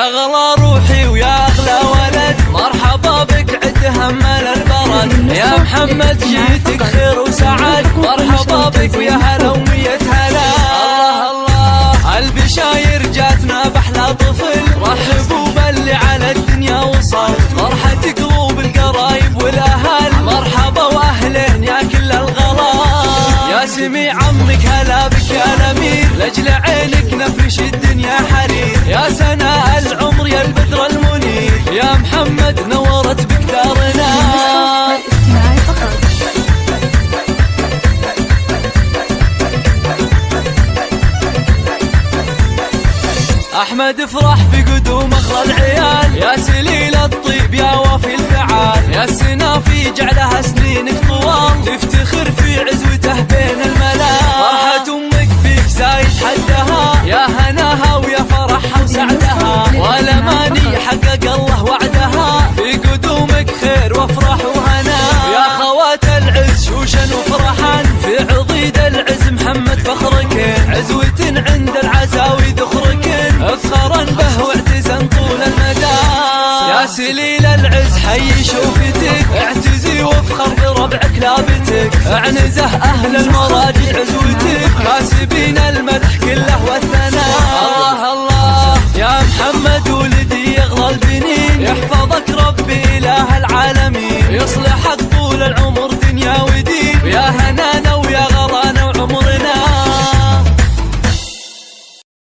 أغلى روحي ويا أغلى ولد، مرحبا بك عد همل البرد. يا محمد جيتك خير وسعد، مرحبا بك ويا هلا ومية هلا. الله الله البشاير جاتنا بأحلى طفل، رحبوا باللي على الدنيا وصل. فرحة قلوب القرايب والأهل، مرحبا وأهلين يا كل الغلا. يا سميع عمك هلا بك يا الأمير، لأجل عينك نفرش الدنيا حرير. يا سناء العمر يا البدر المنير، يا محمد نورت بك دارنا. أحمد افرح بقدوم أخرى العيال، يا سليل الطيب يا وفي الفعال. يا السنافي جعلها سنينك طوال، تفتخر في عزوته بين الملال. فرحة أمك فيك زايد حدها، يا هناها ويا فرحها وسعدها. والأماني حقق الله وعدها، في قدومك خير وافرح وهنا. يا خوات العز شوشا وفرحا، في عضيد العز محمد فخركن. عزوة عند العزاوي ذخركن، افخرا به واعتزا طول المدى. يا سليل العز حي شوفتك، اعتزي وافخر بربعك لابتك. اعنزه اهل المراجي عزوتك، كاسبين المدح كله والثناء. الله الله يا محمد ولدي يغلى البنين، يحفظ